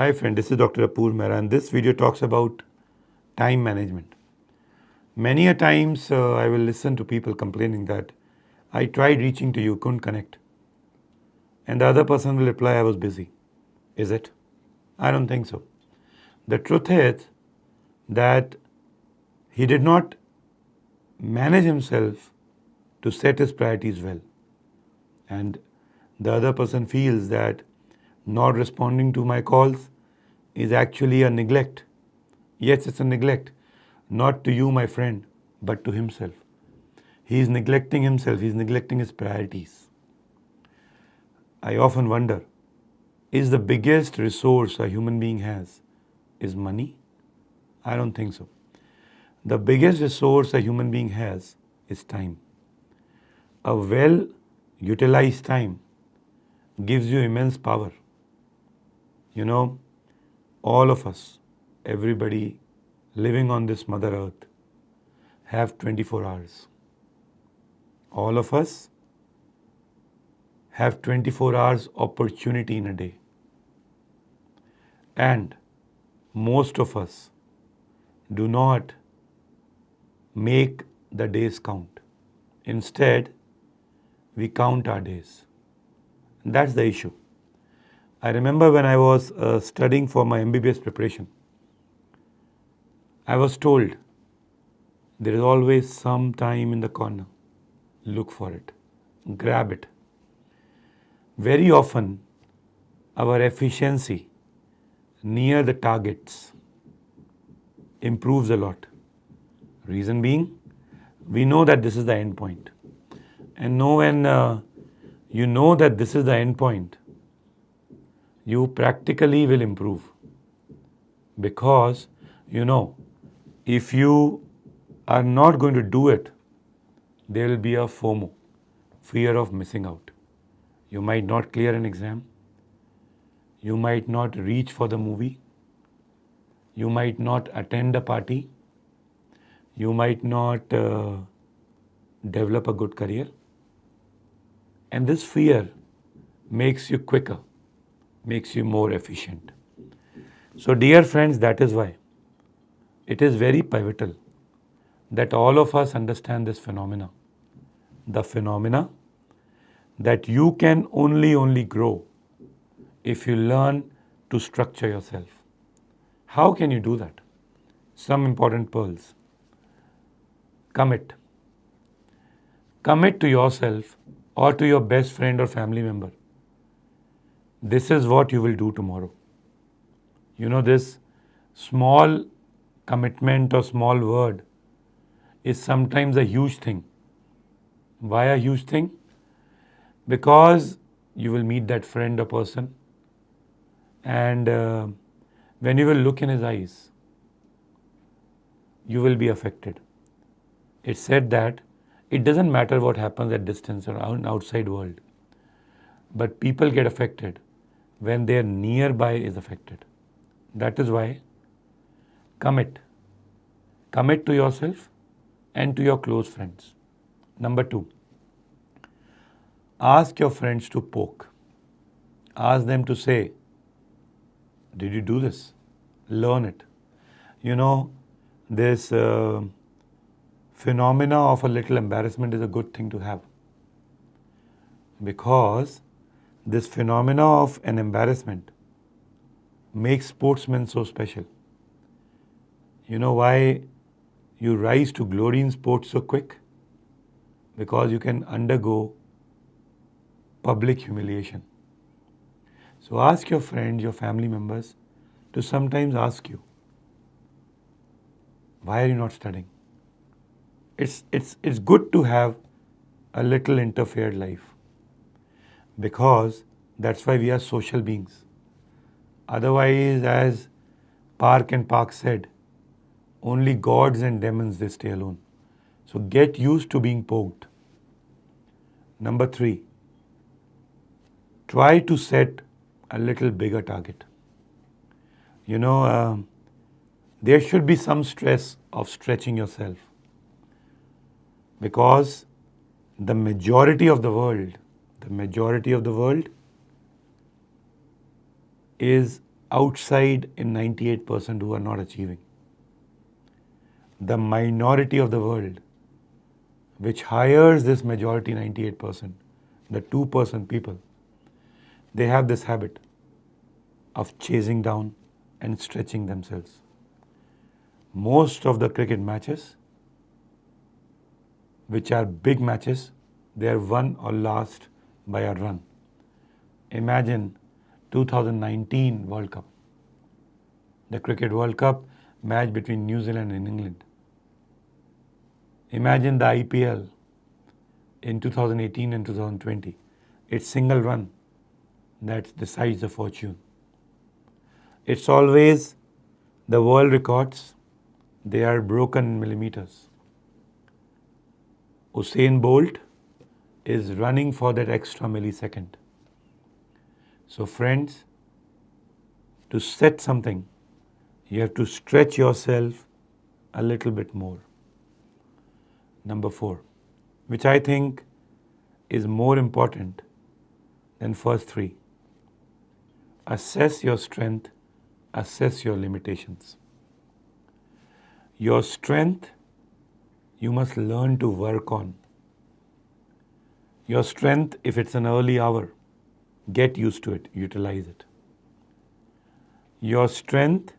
Hi friend, this is Dr. Apoor Mehra and this video talks about time management. Many a times I will listen to people complaining that I tried reaching to you, couldn't connect. And the other person will reply, I was busy. Is it? I don't think so. The truth is that he did not manage himself to set his priorities well. And the other person feels that not responding to my calls is actually a neglect. Yes, it's a neglect. Not to you, my friend, but to himself. He is neglecting himself, he is neglecting his priorities. I often wonder, is the biggest resource a human being has is money? I don't think so. The biggest resource a human being has is time. A well utilized time gives you immense power. You know, all of us, everybody living on this Mother Earth, have 24 hours. All of us have 24 hours opportunity in a day. And most of us do not make the days count. Instead, we count our days. That's the issue. I remember when I was studying for my MBBS preparation, I was told there is always some time in the corner. Look for it. Grab it. Very often, our efficiency near the targets improves a lot. Reason being, we know that this is the end point. And when you know that this is the end point, you practically will improve. Because, if you are not going to do it, there will be a FOMO, fear of missing out. You might not clear an exam. You might not reach for the movie. You might not attend a party. You might not develop a good career. And this fear makes you quicker, makes you more efficient. So dear friends, that is why it is very pivotal that all of us understand this phenomena. The phenomena that you can only grow if you learn to structure yourself. How can you do that? Some important pearls. Commit. Commit to yourself or to your best friend or family member. This is what you will do tomorrow. This small commitment or small word is sometimes a huge thing. Why a huge thing? Because you will meet that friend or person, and when you will look in his eyes, you will be affected. It's said that it doesn't matter what happens at distance or outside world, but people get affected when their nearby is affected. That is why commit. Commit to yourself and to your close friends. Number 2, ask your friends to poke. Ask them to say, did you do this? Learn it. This phenomena of a little embarrassment is a good thing to have. Because this phenomena of an embarrassment makes sportsmen so special. You know why you rise to glory in sports so quick? Because you can undergo public humiliation. So ask your friends, your family members to sometimes ask you, why are you not studying? It's good to have a little interfered life, because that's why we are social beings. Otherwise, as Park and Park said, only gods and demons, they stay alone. So get used to being poked. Number 3, try to set a little bigger target. There should be some stress of stretching yourself, because the majority of the world is outside in 98% who are not achieving. The minority of the world which hires this majority 98%, the 2% people, they have this habit of chasing down and stretching themselves. Most of the cricket matches, which are big matches, they are won or lost by a run. Imagine 2019 World Cup, the Cricket World Cup match between New Zealand and England. Imagine the IPL in 2018 and 2020. It's single run that decides the fortune. It's always the world records, they are broken in millimeters. Usain Bolt is running for that extra millisecond. So friends, to set something, you have to stretch yourself a little bit more. Number 4, which I think is more important than first 3. Assess your strength, assess your limitations. Your strength, you must learn to work on. Your strength, if it's an early hour, get used to it, utilize it. Your strength,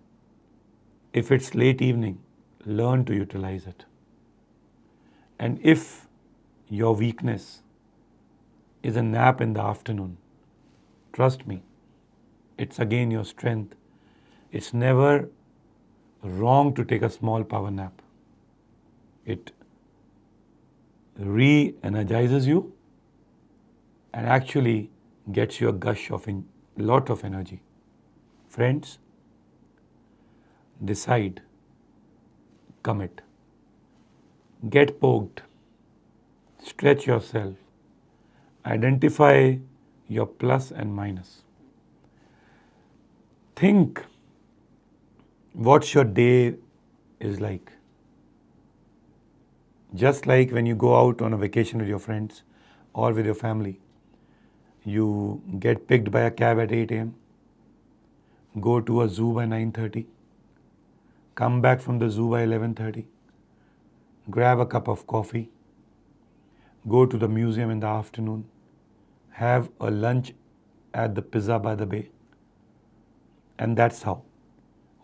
if it's late evening, learn to utilize it. And if your weakness is a nap in the afternoon, trust me, it's again your strength. It's never wrong to take a small power nap. It re-energizes you and actually gets you a gush of a lot of energy. Friends, decide, commit, get poked, stretch yourself, identify your plus and minus. Think what's your day is like. Just like when you go out on a vacation with your friends or with your family, you get picked by a cab at 8 a.m., go to a zoo by 9:30, come back from the zoo by 11:30, grab a cup of coffee, go to the museum in the afternoon, have a lunch at the Pizza by the Bay, and that's how.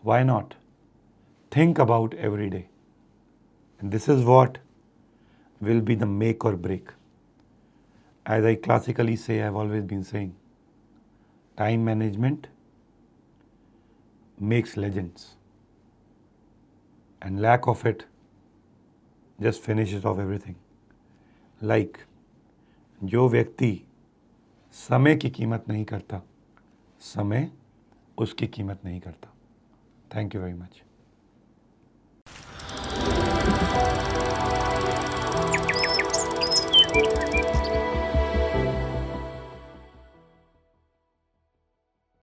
Why not? Think about every day. And this is what will be the make or break. As I classically say, I've always been saying, time management makes legends. And lack of it just finishes off everything. Like, जो व्यक्ति समय की कीमत नहीं करता, समय उसकी कीमत नहीं करता. Thank you very much.